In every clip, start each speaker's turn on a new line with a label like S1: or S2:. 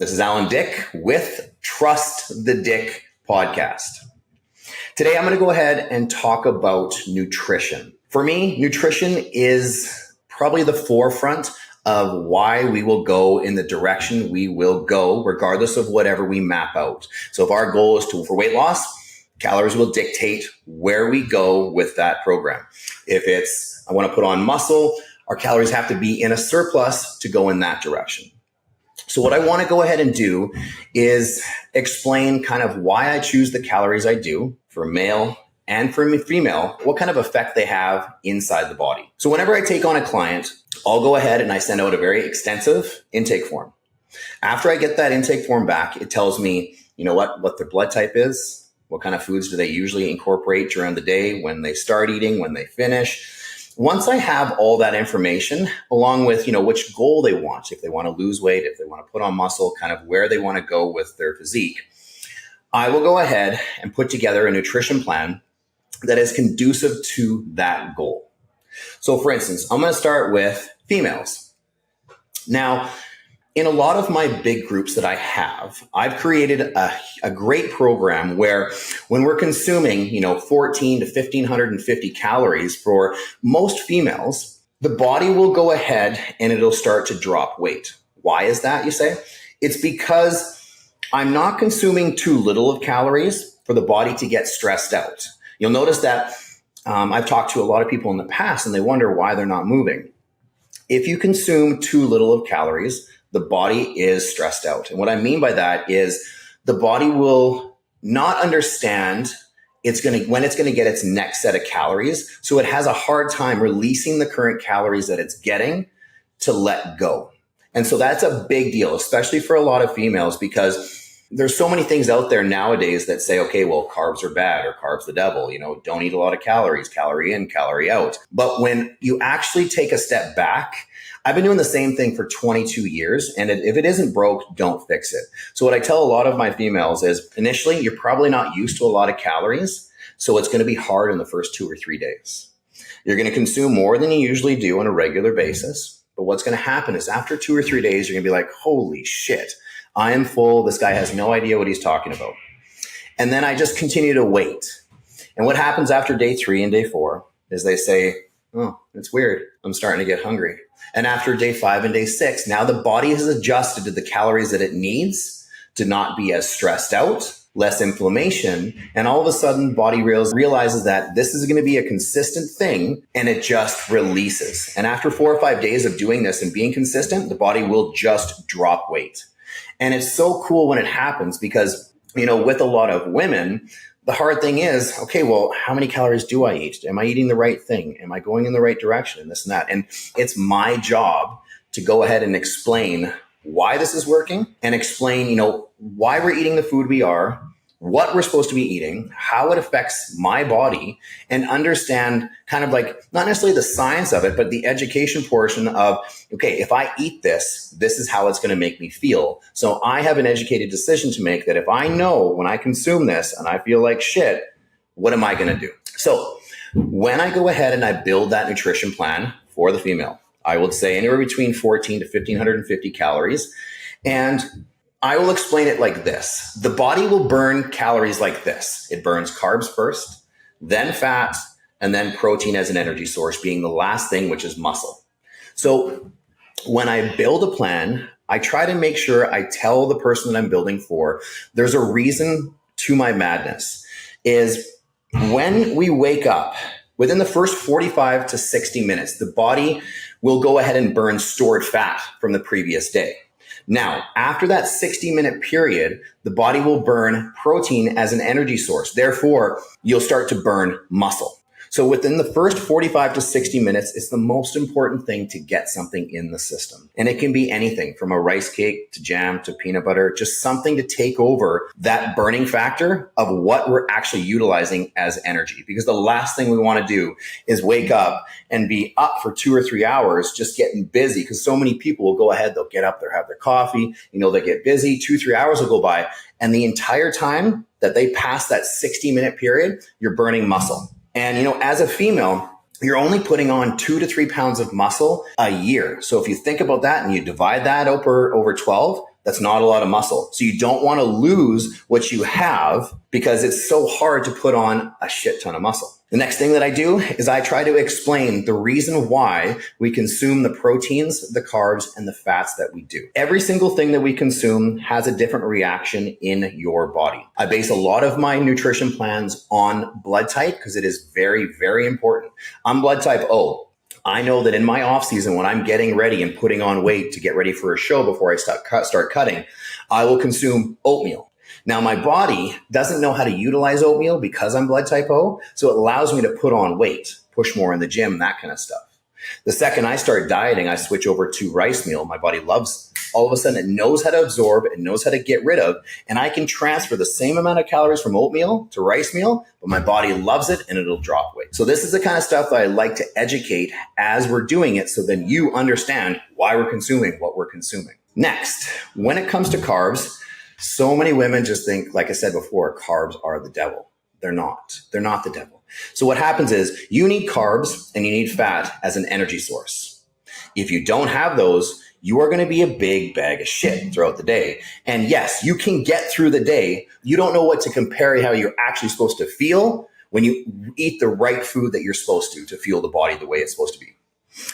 S1: This is Alan Dyck with Trust the Dyck podcast. Today, I'm going to go ahead and talk about nutrition. For me, nutrition is probably the forefront of why we will go in the direction we will go, regardless of whatever we map out. So if our goal is for weight loss, calories will dictate where we go with that program. If it's, I want to put on muscle, our calories have to be in a surplus to go in that direction. So what I want to go ahead and do is explain kind of why I choose the calories I do for male and for female, what kind of effect they have inside the body. So whenever I take on a client, I'll go ahead and I send out a very extensive intake form. After I get that intake form back, it tells me, what their blood type is, what kind of foods do they usually incorporate during the day, when they start eating, when they finish. Once I have all that information, along with, which goal they want, if they want to lose weight, if they want to put on muscle, kind of where they want to go with their physique, I will go ahead and put together a nutrition plan that is conducive to that goal. So for instance, I'm going to start with females. Now, in a lot of my big groups that I have, I've created a great program where when we're consuming, 14 to 1,550 calories for most females, the body will go ahead and it'll start to drop weight. Why is that, you say? It's because I'm not consuming too little of calories for the body to get stressed out. You'll notice that I've talked to a lot of people in the past and they wonder why they're not moving. If you consume too little of calories, the body is stressed out. And what I mean by that is the body will not understand when it's going to get its next set of calories. So it has a hard time releasing the current calories that it's getting to let go. And so that's a big deal, especially for a lot of females, because there's so many things out there nowadays that say, okay, well, carbs are bad or carbs the devil, don't eat a lot of calories, calorie in, calorie out. But when you actually take a step back, I've been doing the same thing for 22 years. And if it isn't broke, don't fix it. So what I tell a lot of my females is initially, you're probably not used to a lot of calories. So it's going to be hard in the first 2 or 3 days. You're going to consume more than you usually do on a regular basis. But what's going to happen is after 2 or 3 days, you're going to be like, holy shit, I am full. This guy has no idea what he's talking about. And then I just continue to wait. And what happens after day 3 and day 4 is they say, oh, it's weird. I'm starting to get hungry. And after day 5 and day 6, now the body has adjusted to the calories that it needs to not be as stressed out, less inflammation. And all of a sudden, body realizes that this is going to be a consistent thing and it just releases. And after 4 or 5 days of doing this and being consistent, the body will just drop weight. And it's so cool when it happens because, with a lot of women, the hard thing is, okay, well, how many calories do I eat? Am I eating the right thing? Am I going in the right direction? And this and that. And it's my job to go ahead and explain why this is working and explain, why we're eating the food we are, what we're supposed to be eating, how it affects my body, and understand kind of like not necessarily the science of it, but the education portion of, okay, if I eat this, this is how it's going to make me feel. So I have an educated decision to make that if I know when I consume this and I feel like shit, what am I going to do? So when I go ahead and I build that nutrition plan for the female, I would say anywhere between 14 to 1,550 calories. And I will explain it like this. The body will burn calories like this. It burns carbs first, then fat, and then protein as an energy source being the last thing, which is muscle. So when I build a plan, I try to make sure I tell the person that I'm building for, there's a reason to my madness is when we wake up, within the first 45 to 60 minutes, the body will go ahead and burn stored fat from the previous day. Now, after that 60-minute period, the body will burn protein as an energy source. Therefore, you'll start to burn muscle. So within the first 45 to 60 minutes, it's the most important thing to get something in the system. And it can be anything from a rice cake to jam to peanut butter, just something to take over that burning factor of what we're actually utilizing as energy. Because the last thing we want to do is wake up and be up for 2 or 3 hours just getting busy. Because so many people will go ahead, they'll get up, they'll have their coffee, they get busy, 2-3 hours will go by. And the entire time that they pass that 60-minute period, you're burning muscle. And, as a female, you're only putting on 2 to 3 pounds of muscle a year. So if you think about that and you divide that over 12, That's not a lot of muscle. So you don't want to lose what you have because it's so hard to put on a shit ton of muscle. The next thing that I do is I try to explain the reason why we consume the proteins, the carbs, and the fats that we do. Every single thing that we consume has a different reaction in your body. I base a lot of my nutrition plans on blood type because it is very, very important. I'm blood type O. I know that in my off season, when I'm getting ready and putting on weight to get ready for a show before I start cutting, I will consume oatmeal. Now, my body doesn't know how to utilize oatmeal because I'm blood type O, so it allows me to put on weight, push more in the gym, that kind of stuff. The second I start dieting, I switch over to rice meal. My body loves, all of a sudden it knows how to absorb, it knows how to get rid of, and I can transfer the same amount of calories from oatmeal to rice meal, but my body loves it and it'll drop weight. So this is the kind of stuff that I like to educate as we're doing it so then you understand why we're consuming what we're consuming. Next, when it comes to carbs, so many women just think, like I said before, carbs are the devil. They're not. They're not the devil. So what happens is you need carbs and you need fat as an energy source. If you don't have those, you are going to be a big bag of shit throughout the day. And yes, you can get through the day. You don't know what to compare how you're actually supposed to feel when you eat the right food that you're supposed to fuel the body the way it's supposed to be.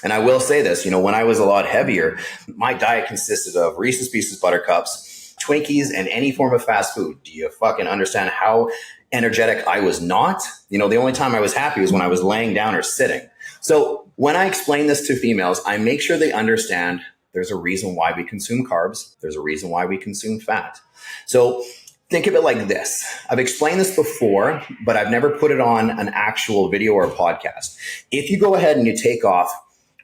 S1: And I will say this, when I was a lot heavier, my diet consisted of Reese's Pieces Buttercups, Twinkies, and any form of fast food. Do you fucking understand how energetic I was not? The only time I was happy was when I was laying down or sitting. So when I explain this to females, I make sure they understand there's a reason why we consume carbs. There's a reason why we consume fat. So think of it like this. I've explained this before, but I've never put it on an actual video or a podcast. If you go ahead and you take off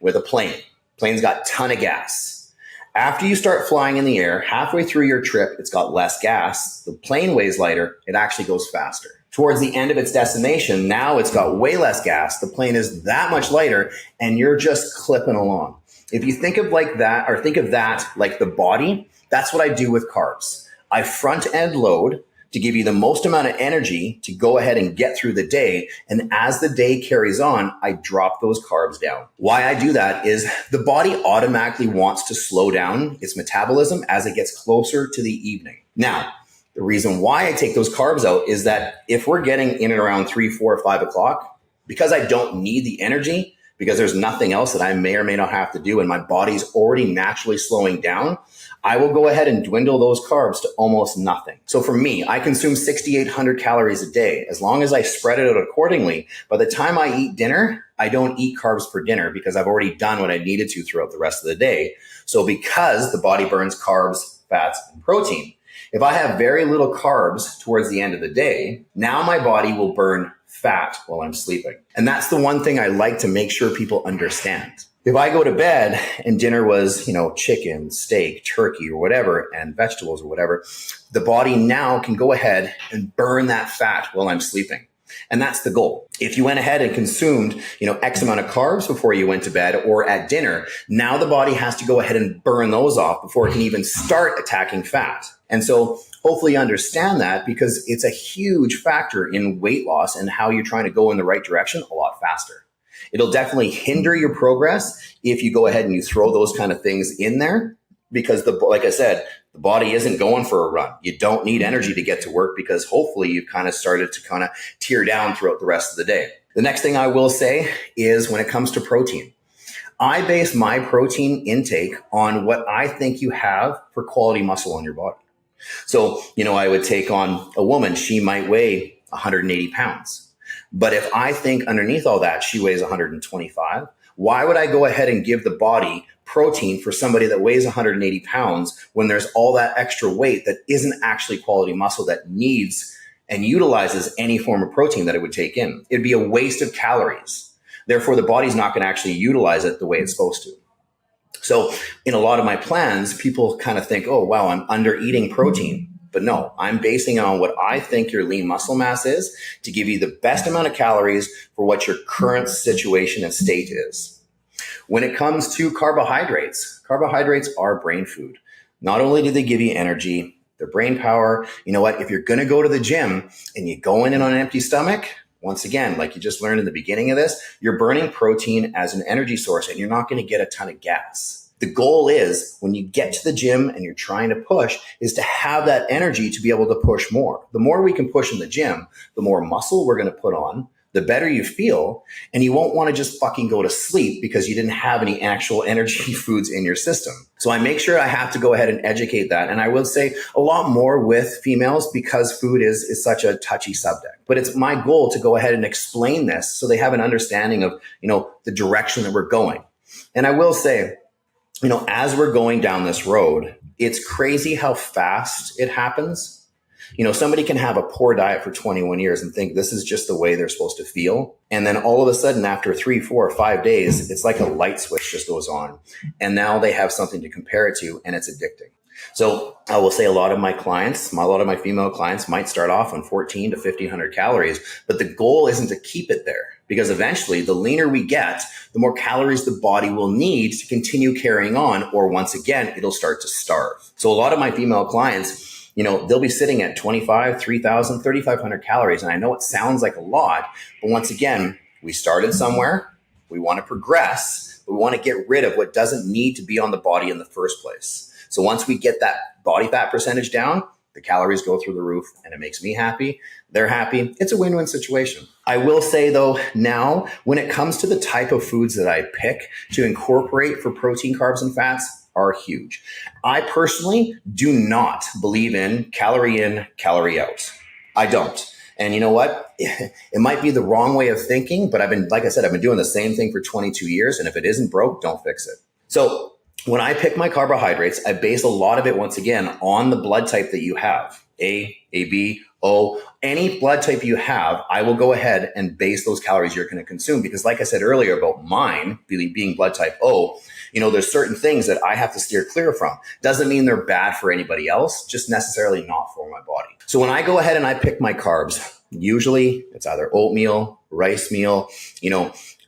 S1: with a plane's got a ton of gas. After you start flying in the air, halfway through your trip, it's got less gas. The plane weighs lighter. It actually goes faster. Towards the end of its destination, now it's got way less gas. The plane is that much lighter, and you're just clipping along. If you think of like that, or think of that like the body, that's what I do with carbs. I front end load to give you the most amount of energy to go ahead and get through the day. And as the day carries on, I drop those carbs down. Why I do that is the body automatically wants to slow down its metabolism as it gets closer to the evening. Now, the reason why I take those carbs out is that if we're getting in and around 3, 4, 5 o'clock, because I don't need the energy, because there's nothing else that I may or may not have to do and my body's already naturally slowing down, I will go ahead and dwindle those carbs to almost nothing. So for me, I consume 6,800 calories a day. As long as I spread it out accordingly, by the time I eat dinner, I don't eat carbs for dinner because I've already done what I needed to throughout the rest of the day. So because the body burns carbs, fats, and protein, if I have very little carbs towards the end of the day, now my body will burn fat while I'm sleeping. And that's the one thing I like to make sure people understand. If I go to bed and dinner was, chicken, steak, turkey, or whatever, and vegetables or whatever, the body now can go ahead and burn that fat while I'm sleeping. And that's the goal. If you went ahead and consumed, X amount of carbs before you went to bed or at dinner, now the body has to go ahead and burn those off before it can even start attacking fat. And so hopefully you understand that because it's a huge factor in weight loss and how you're trying to go in the right direction a lot faster. It'll definitely hinder your progress if you go ahead and you throw those kind of things in there because like I said, the body isn't going for a run. You don't need energy to get to work because hopefully you've kind of started to kind of tear down throughout the rest of the day. The next thing I will say is when it comes to protein, I base my protein intake on what I think you have for quality muscle on your body. So, I would take on a woman, she might weigh 180 pounds. But if I think underneath all that, she weighs 125, why would I go ahead and give the body protein for somebody that weighs 180 pounds when there's all that extra weight that isn't actually quality muscle that needs and utilizes any form of protein that it would take in? It'd be a waste of calories. Therefore, the body's not going to actually utilize it the way it's supposed to. So in a lot of my plans, people kind of think, oh, wow, I'm under eating protein. But no, I'm basing it on what I think your lean muscle mass is to give you the best amount of calories for what your current situation and state is. When it comes to carbohydrates are brain food. Not only do they give you energy, they're brain power. You know what? If you're going to go to the gym and you go in on an empty stomach, once again, like you just learned in the beginning of this, you're burning protein as an energy source and you're not going to get a ton of gas. The goal is when you get to the gym and you're trying to push is to have that energy to be able to push more. The more we can push in the gym, the more muscle we're going to put on, the better you feel, and you won't want to just fucking go to sleep because you didn't have any actual energy foods in your system. So I make sure I have to go ahead and educate that. And I will say a lot more with females because food is such a touchy subject. But it's my goal to go ahead and explain this so they have an understanding of, the direction that we're going. And I will say, as we're going down this road, it's crazy how fast it happens. Somebody can have a poor diet for 21 years and think this is just the way they're supposed to feel. And then all of a sudden, after 3, 4, 5 days, it's like a light switch just goes on. And now they have something to compare it to, and it's addicting. So I will say a lot of my female clients might start off on 14 to 1500 calories, but the goal isn't to keep it there because eventually the leaner we get, the more calories the body will need to continue carrying on, or once again, it'll start to starve. So a lot of my female clients, they'll be sitting at 25, 3,000, 3,500 calories. And I know it sounds like a lot, but once again, we started somewhere. We want to progress. We want to get rid of what doesn't need to be on the body in the first place. So once we get that body fat percentage down, the calories go through the roof and it makes me happy. They're happy. It's a win-win situation. I will say though, now when it comes to the type of foods that I pick to incorporate for protein, carbs, and fats are huge. I personally do not believe in calorie in, calorie out. I don't. And you know what? It might be the wrong way of thinking, but I've been doing the same thing for 22 years. And if it isn't broke, don't fix it. So when I pick my carbohydrates, I base a lot of it, once again, on the blood type that you have. A, AB, O, any blood type you have, I will go ahead and base those calories you're going to consume. Because like I said earlier about mine being blood type O, there's certain things that I have to steer clear from. Doesn't mean they're bad for anybody else, just necessarily not for my body. So when I go ahead and I pick my carbs, usually it's either oatmeal, rice meal,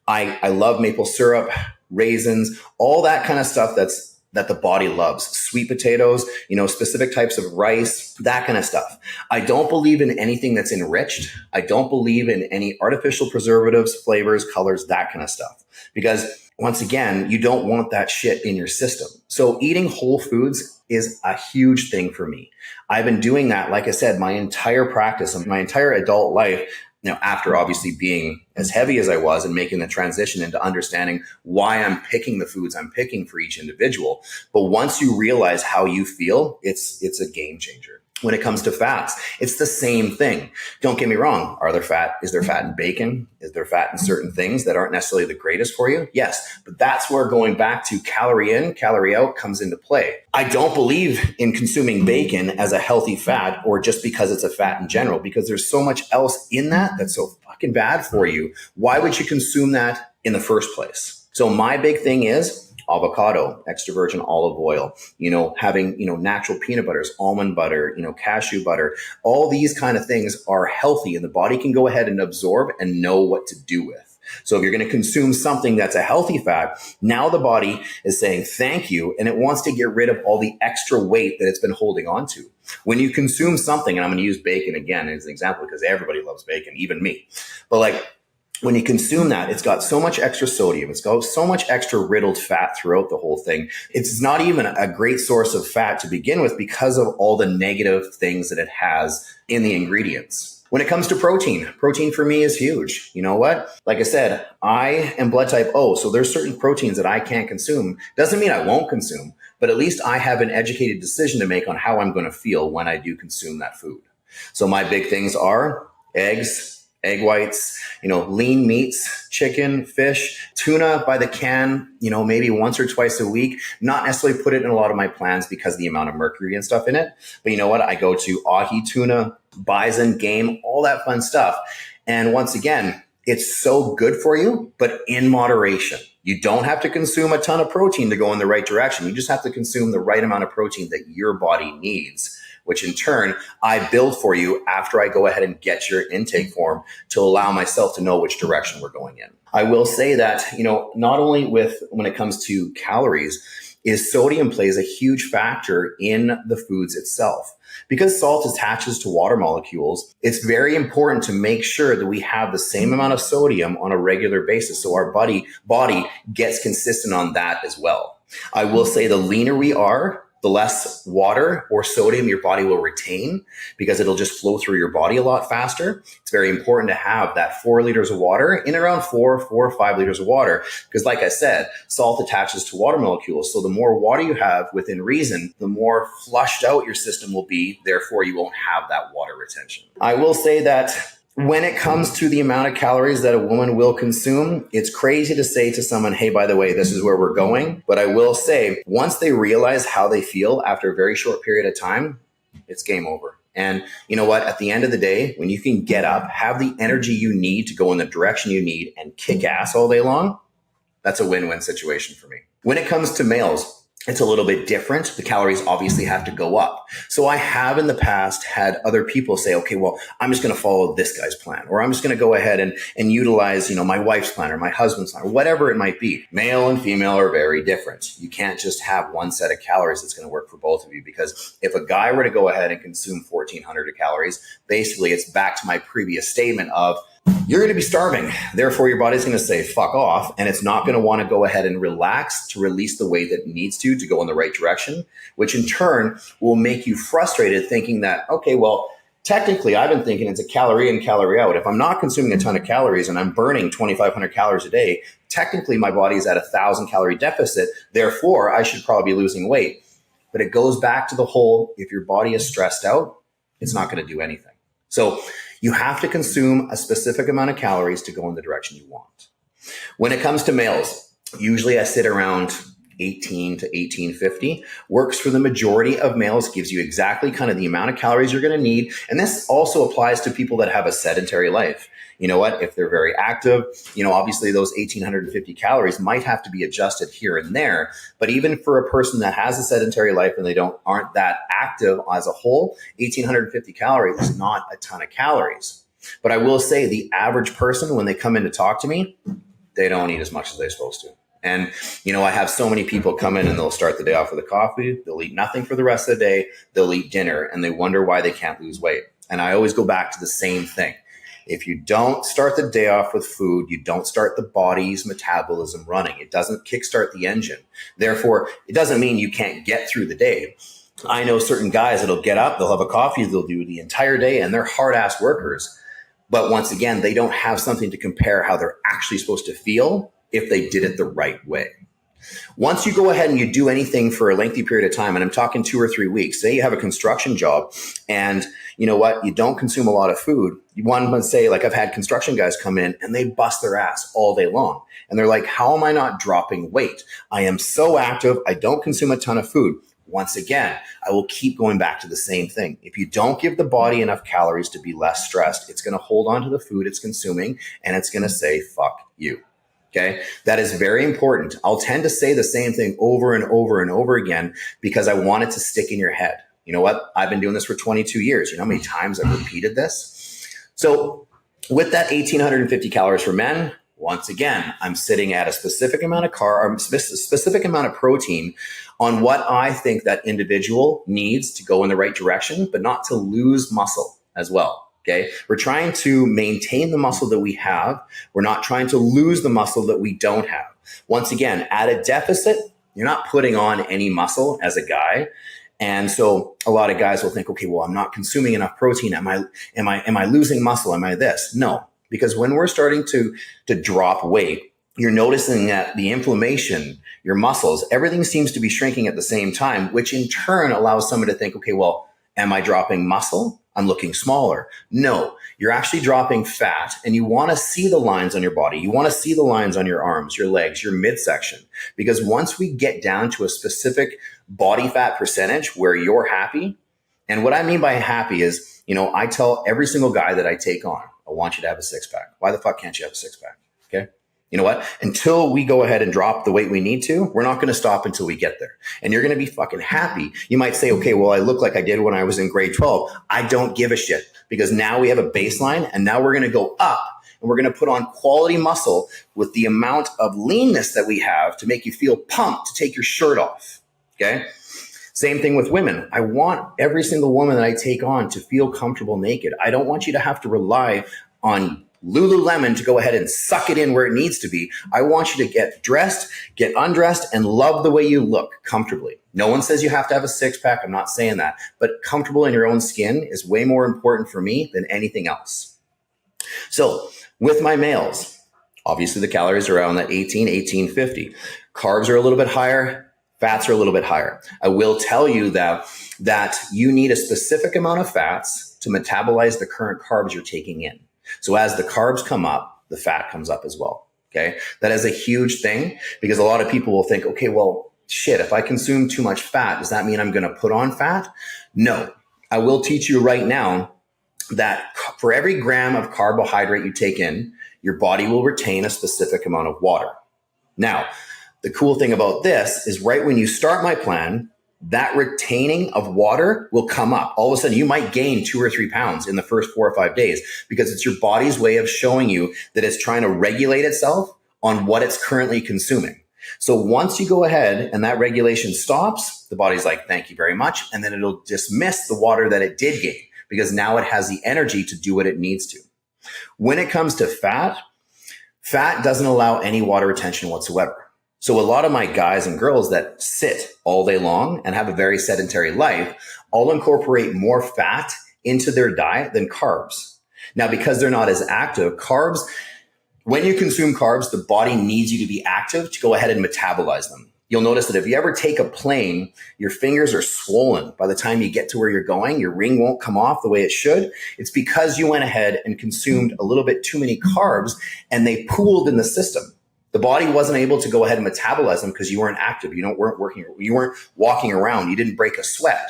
S1: I love maple syrup, raisins, all that kind of stuff that the body loves. Sweet potatoes, specific types of rice, that kind of stuff. I don't believe in anything that's enriched. I don't believe in any artificial preservatives, flavors, colors, that kind of stuff. Because once again, you don't want that shit in your system. So eating whole foods is a huge thing for me. I've been doing that, like I said, my entire practice and my entire adult life. After obviously being as heavy as I was and making the transition into understanding why I'm picking the foods I'm picking for each individual. But once you realize how you feel, it's a game changer. When it comes to fats, it's the same thing. Don't get me wrong. Is there fat in bacon? Is there fat in certain things that aren't necessarily the greatest for you? Yes, but that's where going back to calorie in, calorie out comes into play. I don't believe in consuming bacon as a healthy fat or just because it's a fat in general, because there's so much else in that that's so fucking bad for you. Why would you consume that in the first place? So my big thing is avocado, extra virgin olive oil, having, natural peanut butters, almond butter, cashew butter, all these kind of things are healthy and the body can go ahead and absorb and know what to do with. So if you're going to consume something that's a healthy fat, now the body is saying thank you and it wants to get rid of all the extra weight that it's been holding on to. When you consume something, and I'm going to use bacon again as an example because everybody loves bacon, even me, but when you consume that, it's got so much extra sodium. It's got so much extra riddled fat throughout the whole thing. It's not even a great source of fat to begin with because of all the negative things that it has in the ingredients. When it comes to protein for me is huge. You know what? Like I said, I am blood type O, so there's certain proteins that I can't consume. Doesn't mean I won't consume, but at least I have an educated decision to make on how I'm going to feel when I do consume that food. So my big things are eggs, egg whites, lean meats, chicken, fish, tuna by the can, maybe once or twice a week. Not necessarily put it in a lot of my plans because of the amount of mercury and stuff in it. But you know what? I go to ahi tuna, bison, game, all that fun stuff. And once again, it's so good for you, but in moderation. You don't have to consume a ton of protein to go in the right direction. You just have to consume the right amount of protein that your body needs, which in turn, I build for you after I go ahead and get your intake form to allow myself to know which direction we're going in. I will say that, not only when it comes to calories, is sodium plays a huge factor in the foods itself. Because salt attaches to water molecules, it's very important to make sure that we have the same amount of sodium on a regular basis so our body gets consistent on that as well. I will say the leaner we are, the less water or sodium your body will retain because it'll just flow through your body a lot faster. It's very important to have that 4 liters of water in around 4 or 5 liters of water. Because like I said, salt attaches to water molecules. So the more water you have within reason, the more flushed out your system will be. Therefore, you won't have that water retention. I will say that when it comes to the amount of calories that a woman will consume, it's crazy to say to someone, hey, by the way, this is where we're going. But I will say, once they realize how they feel after a very short period of time, it's game over. And you know what? At the end of the day, when you can get up, have the energy you need to go in the direction you need and kick ass all day long, that's a win-win situation for me. When it comes to males, it's a little bit different. The calories obviously have to go up. So I have in the past had other people say, okay, well, I'm just going to follow this guy's plan, or I'm just going to go ahead and utilize, my wife's plan or my husband's plan or whatever it might be. Male and female are very different. You can't just have one set of calories that's going to work for both of you, because if a guy were to go ahead and consume 1,400 calories, basically it's back to my previous statement of, you're going to be starving. Therefore, your body's going to say, fuck off. And it's not going to want to go ahead and relax to release the weight that it needs to go in the right direction, which in turn will make you frustrated thinking that, okay, well, technically I've been thinking it's a calorie in, calorie out. If I'm not consuming a ton of calories and I'm burning 2,500 calories a day, technically my body is at 1,000 calorie deficit. Therefore, I should probably be losing weight. But it goes back to the whole, if your body is stressed out, it's not going to do anything. So you have to consume a specific amount of calories to go in the direction you want. When it comes to males, usually I sit around 18 to 1850. Works for the majority of males, gives you exactly kind of the amount of calories you're going to need. And this also applies to people that have a sedentary life. You know what? If they're very active, obviously those 1,850 calories might have to be adjusted here and there. But even for a person that has a sedentary life and they aren't that active as a whole, 1,850 calories is not a ton of calories. But I will say the average person, when they come in to talk to me, they don't eat as much as they're supposed to. And, I have so many people come in and they'll start the day off with a coffee. They'll eat nothing for the rest of the day. They'll eat dinner and they wonder why they can't lose weight. And I always go back to the same thing. If you don't start the day off with food, you don't start the body's metabolism running. It doesn't kickstart the engine. Therefore, it doesn't mean you can't get through the day. I know certain guys that'll get up, they'll have a coffee, they'll do the entire day, and they're hard-ass workers. But once again, they don't have something to compare how they're actually supposed to feel if they did it the right way. Once you go ahead and you do anything for a lengthy period of time, and I'm talking 2 or 3 weeks, say you have a construction job and you know what, you don't consume a lot of food. One would say, like I've had construction guys come in and they bust their ass all day long. And they're like, how am I not dropping weight? I am so active. I don't consume a ton of food. Once again, I will keep going back to the same thing. If you don't give the body enough calories to be less stressed, it's going to hold on to the food it's consuming and it's going to say, fuck you. Okay. That is very important. I'll tend to say the same thing over and over and over again because I want it to stick in your head. You know what? I've been doing this for 22 years. You know how many times I've repeated this? So with that 1,850 calories for men, once again, I'm sitting at a specific amount of specific amount of protein on what I think that individual needs to go in the right direction, but not to lose muscle as well. Okay. We're trying to maintain the muscle that we have. We're not trying to lose the muscle that we don't have. Once again, at a deficit, you're not putting on any muscle as a guy. And so a lot of guys will think, okay, well, I'm not consuming enough protein. Am I losing muscle? Am I this? No, because when we're starting to drop weight, you're noticing that the inflammation, your muscles, everything seems to be shrinking at the same time, which in turn allows someone to think, okay, well, am I dropping muscle? I'm looking smaller. No, you're actually dropping fat and you want to see the lines on your body. You want to see the lines on your arms, your legs, your midsection. Because once we get down to a specific body fat percentage where you're happy, and what I mean by happy is, I tell every single guy that I take on, I want you to have a six pack. Why the fuck can't you have a six pack? Okay. You know what? Until we go ahead and drop the weight we need to, we're not going to stop until we get there. And you're going to be fucking happy. You might say, okay, well, I look like I did when I was in grade 12. I don't give a shit because now we have a baseline and now we're going to go up and we're going to put on quality muscle with the amount of leanness that we have to make you feel pumped to take your shirt off. Okay. Same thing with women. I want every single woman that I take on to feel comfortable naked. I don't want you to have to rely on Lululemon to go ahead and suck it in where it needs to be. I want you to get dressed, get undressed, and love the way you look comfortably. No one says you have to have a six pack. I'm not saying that, but comfortable in your own skin is way more important for me than anything else. So with my males, obviously the calories are around that 1850. Carbs are a little bit higher. Fats are a little bit higher. I will tell you that you need a specific amount of fats to metabolize the current carbs you're taking in. So as the carbs come up, the fat comes up as well. Okay. That is a huge thing because a lot of people will think, okay, well, shit, if I consume too much fat, does that mean I'm going to put on fat? No, I will teach you right now that for every gram of carbohydrate you take in, your body will retain a specific amount of water. Now, the cool thing about this is right when you start my plan, that retaining of water will come up. All of a sudden, you might gain 2 or 3 pounds in the first 4 or 5 days because it's your body's way of showing you that it's trying to regulate itself on what it's currently consuming. So once you go ahead and that regulation stops, the body's like, thank you very much. And then it'll dismiss the water that it did gain because now it has the energy to do what it needs to. When it comes to fat, fat doesn't allow any water retention whatsoever. So a lot of my guys and girls that sit all day long and have a very sedentary life, all incorporate more fat into their diet than carbs. Now, because they're not as active, carbs, when you consume carbs, the body needs you to be active to go ahead and metabolize them. You'll notice that if you ever take a plane, your fingers are swollen. By the time you get to where you're going, your ring won't come off the way it should. It's because you went ahead and consumed a little bit too many carbs and they pooled in the system. The body wasn't able to go ahead and metabolize them because you weren't active. You weren't walking around. You didn't break a sweat.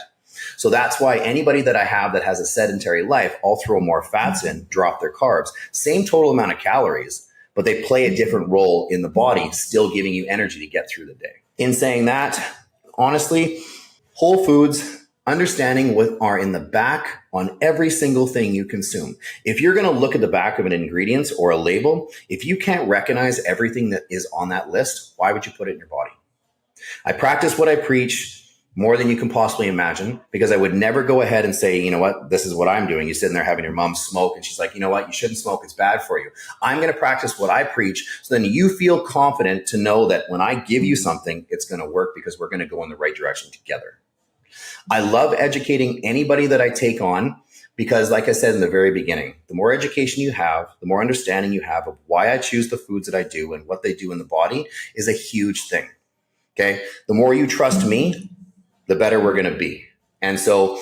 S1: So that's why anybody that I have that has a sedentary life, I'll throw more fats in, drop their carbs, same total amount of calories, but they play a different role in the body, still giving you energy to get through the day. In saying that, honestly, whole foods, understanding what are in the back on every single thing you consume. If you're going to look at the back of an ingredient or a label, if you can't recognize everything that is on that list, why would you put it in your body? I practice what I preach more than you can possibly imagine because I would never go ahead and say, you know what, this is what I'm doing. You're sitting there having your mom smoke and she's like, you know what, you shouldn't smoke. It's bad for you. I'm going to practice what I preach so then you feel confident to know that when I give you something, it's going to work because we're going to go in the right direction together. I love educating anybody that I take on because, like I said in the very beginning, the more education you have, the more understanding you have of why I choose the foods that I do and what they do in the body is a huge thing. Okay. The more you trust me, the better we're going to be. And so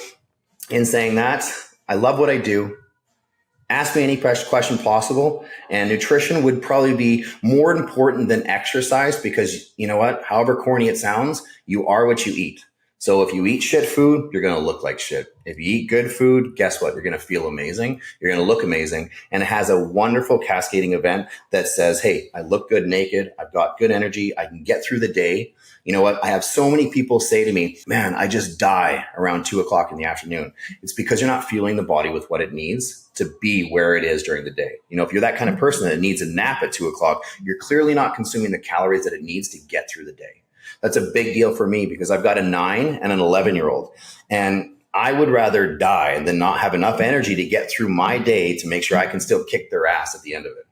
S1: in saying that, I love what I do. Ask me any question possible. And nutrition would probably be more important than exercise because you know what? However corny it sounds, you are what you eat. So if you eat shit food, you're going to look like shit. If you eat good food, guess what? You're going to feel amazing. You're going to look amazing. And it has a wonderful cascading event that says, hey, I look good naked. I've got good energy. I can get through the day. You know what? I have so many people say to me, man, I just die around 2:00 in the afternoon. It's because you're not fueling the body with what it needs to be where it is during the day. You know, if you're that kind of person that needs a nap at 2:00, you're clearly not consuming the calories that it needs to get through the day. That's a big deal for me because I've got a 9 and an 11-year-old. And I would rather die than not have enough energy to get through my day to make sure I can still kick their ass at the end of it.